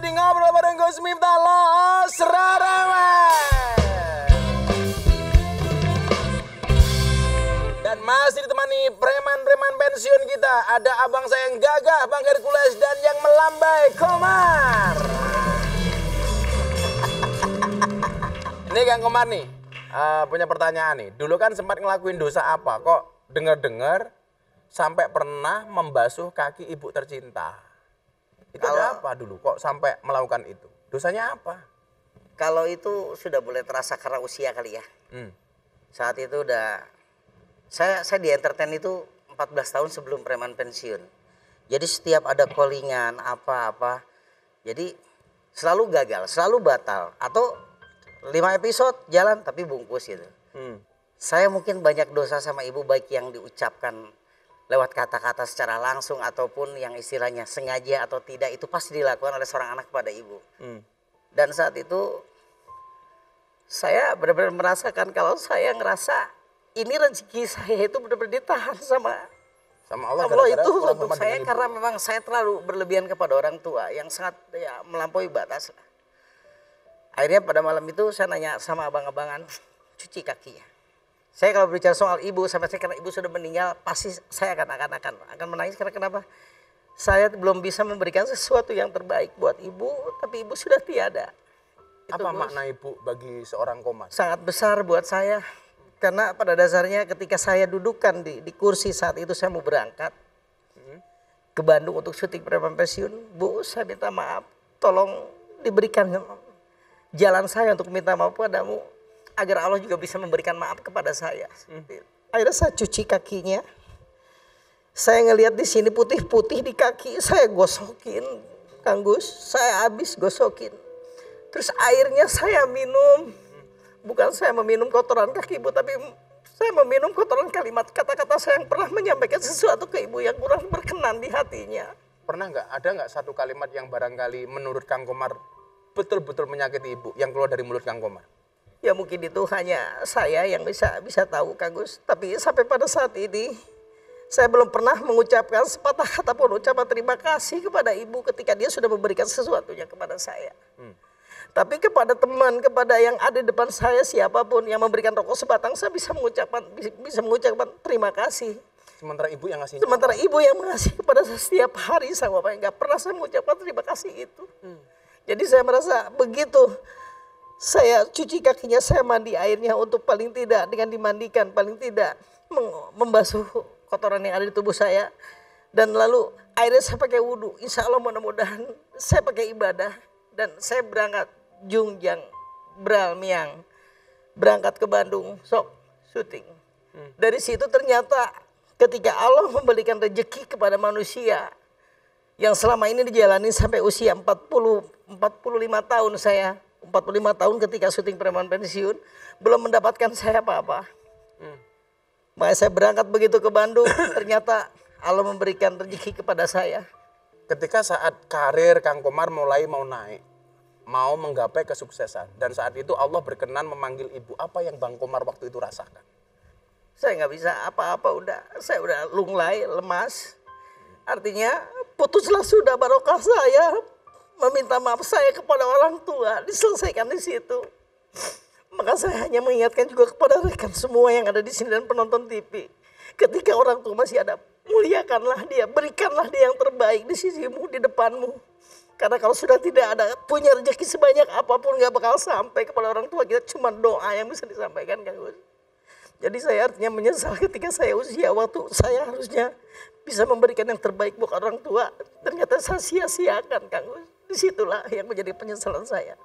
di Ngobrol bareng Gus Miftah Los Rarawan. Dan masih ditemani preman-preman pensiun kita. Ada abang saya yang gagah, Bang Hercules, dan yang melambai, Komar. Ini Kang Komar nih, punya pertanyaan nih. Dulu kan sempat ngelakuin dosa apa? Kok dengar-dengar sampai pernah membasuh kaki ibu tercinta? Itu ada apa dulu? Kok sampai melakukan itu? Dosanya apa? Kalau itu sudah mulai terasa karena usia kali ya. Saat itu udah, saya di entertain itu 14 tahun sebelum preman pensiun. Jadi setiap ada callingan apa-apa, jadi selalu gagal, selalu batal. Atau 5 episode jalan tapi bungkus gitu. Saya mungkin banyak dosa sama ibu, baik yang diucapkan lewat kata-kata secara langsung ataupun yang istilahnya sengaja atau tidak, itu pasti dilakukan oleh seorang anak kepada ibu. Dan saat itu saya benar-benar merasakan kalau saya ngerasa ini rezeki saya itu benar-benar ditahan sama Allah itu untuk saya, karena memang saya terlalu berlebihan kepada orang tua yang sangat ya, melampaui batas. Akhirnya pada malam itu saya nanya sama abang-abangan, cuci kakinya. Saya kalau berbicara soal ibu, sampai saya karena ibu sudah meninggal, pasti saya akan menangis. Karena kenapa? Saya belum bisa memberikan sesuatu yang terbaik buat ibu, tapi ibu sudah tiada. Apa makna ibu bagi seorang Komar? Sangat besar buat saya. Karena pada dasarnya ketika saya dudukkan di kursi saat itu saya mau berangkat ke Bandung untuk syuting preman pensiun, Bu, saya minta maaf, tolong diberikan jalan saya untuk minta maaf padamu, agar Allah juga bisa memberikan maaf kepada saya. Akhirnya saya cuci kakinya. Saya ngelihat di sini putih-putih di kaki, saya gosokin, Kang Gus, saya habis gosokin. Terus airnya saya minum. Bukan saya meminum kotoran kaki ibu, tapi saya meminum kotoran kalimat kata-kata saya yang pernah menyampaikan sesuatu ke ibu yang kurang berkenan di hatinya. Pernah nggak, ada nggak satu kalimat yang barangkali menurut Kang Komar betul-betul menyakiti ibu yang keluar dari mulut Kang Komar? Ya mungkin itu hanya saya yang bisa tahu, Kang Gus. Tapi sampai pada saat ini saya belum pernah mengucapkan sepatah kata pun ucapan terima kasih kepada ibu ketika dia sudah memberikan sesuatunya kepada saya. Tapi kepada teman, kepada yang ada di depan saya, siapapun yang memberikan rokok sebatang, saya bisa mengucapkan terima kasih. Sementara ibu yang ngasih. Sementara ibu yang mengasih kepada saya setiap hari sang bapak, nggak pernah saya mengucapkan terima kasih itu. Jadi saya merasa begitu saya cuci kakinya, saya mandi airnya untuk paling tidak dengan dimandikan, paling tidak membasuh kotoran yang ada di tubuh saya. Dan lalu airnya saya pakai wudhu, insya Allah mudah-mudahan saya pakai ibadah. Dan saya berangkat Jungjang Bral Miang, berangkat ke Bandung, sok syuting. Dari situ ternyata ketika Allah memberikan rezeki kepada manusia yang selama ini dijalani sampai usia 45 tahun saya, 45 tahun ketika syuting preman pensiun, belum mendapatkan saya apa-apa. Makanya saya berangkat begitu ke Bandung, ternyata Allah memberikan rezeki kepada saya. Ketika saat karir Kang Komar mulai mau naik, mau menggapai kesuksesan, dan saat itu Allah berkenan memanggil ibu, apa yang Bang Komar waktu itu rasakan? Saya nggak bisa apa-apa, saya udah lunglai, lemas. Artinya putuslah sudah barokah saya, meminta maaf saya kepada orang tua, diselesaikan di situ. Maka saya hanya mengingatkan juga kepada rekan semua yang ada di sini dan penonton TV. Ketika orang tua masih ada, muliakanlah dia, berikanlah dia yang terbaik di sisimu, di depanmu. Karena kalau sudah tidak ada, punya rezeki sebanyak apapun gak bakal sampai kepada orang tua kita, cuma doa yang bisa disampaikan, Kang Gus. Jadi saya artinya menyesal ketika saya usia waktu saya harusnya bisa memberikan yang terbaik buat orang tua, ternyata saya sia-siakan, Kang Gus. Disitulah yang menjadi penyesalan saya.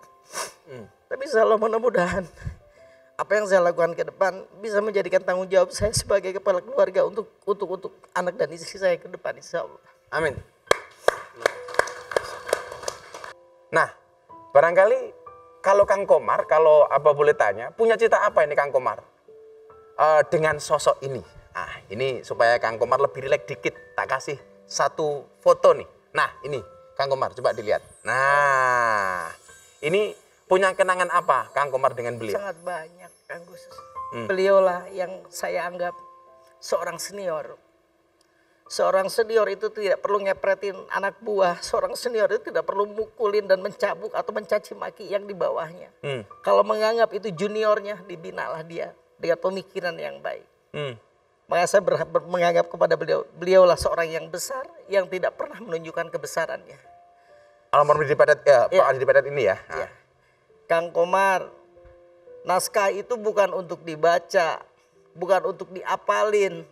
Tapi insya Allah mudah-mudahan apa yang saya lakukan ke depan bisa menjadikan tanggung jawab saya sebagai kepala keluarga untuk anak dan istri saya ke depan, insya Allah. Amin. Nah, barangkali kalau Kang Komar, kalau apa boleh tanya, punya cita apa ini Kang Komar dengan sosok ini? Nah, ini supaya Kang Komar lebih rileks dikit, tak kasih satu foto nih. Nah, ini Kang Komar, coba dilihat. Nah, ini punya kenangan apa Kang Komar dengan beliau? Sangat banyak, Kang Gus. Beliaulah yang saya anggap seorang senior. Seorang senior itu tidak perlu ngepretin anak buah. Seorang senior itu tidak perlu mukulin dan mencabuk atau mencaci maki yang di bawahnya. Kalau menganggap itu juniornya, dibinalah dia dengan pemikiran yang baik. Maka saya menganggap kepada beliau, beliaulah seorang yang besar yang tidak pernah menunjukkan kebesarannya. Almarhum Didi Petet ya, Pak Didi Petet ini ya. Ya. Kang Komar, naskah itu bukan untuk dibaca, bukan untuk diapalin,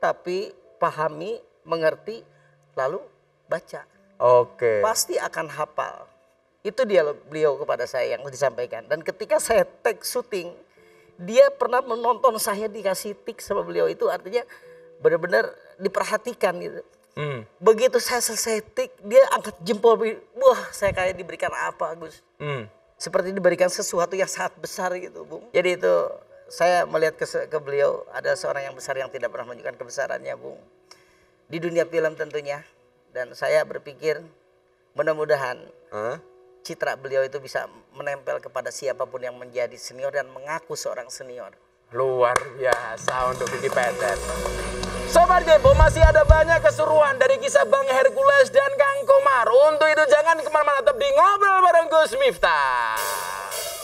tapi pahami, mengerti, lalu baca. Oke. Pasti akan hafal. Itu dia beliau kepada saya yang disampaikan. Dan ketika saya take syuting, dia pernah menonton saya dikasih tik sama beliau, itu artinya benar-benar diperhatikan gitu. Begitu saya selesai tik, dia angkat jempol. Wah, saya kayak diberikan apa, Gus? Seperti diberikan sesuatu yang sangat besar gitu, Bung. Jadi itu saya melihat ke beliau, ada seorang yang besar yang tidak pernah menunjukkan kebesarannya, Bung. Di dunia film tentunya. Dan saya berpikir mudah-mudahan citra beliau itu bisa menempel kepada siapapun yang menjadi senior dan mengaku seorang senior. Luar biasa untuk Didi Petet. Sobat Kepo, masih ada banyak keseruan dari kisah Bang Hercules dan Kang Komar. Untuk itu jangan kemana-mana, tetap di Ngobrol bareng Gus Miftah.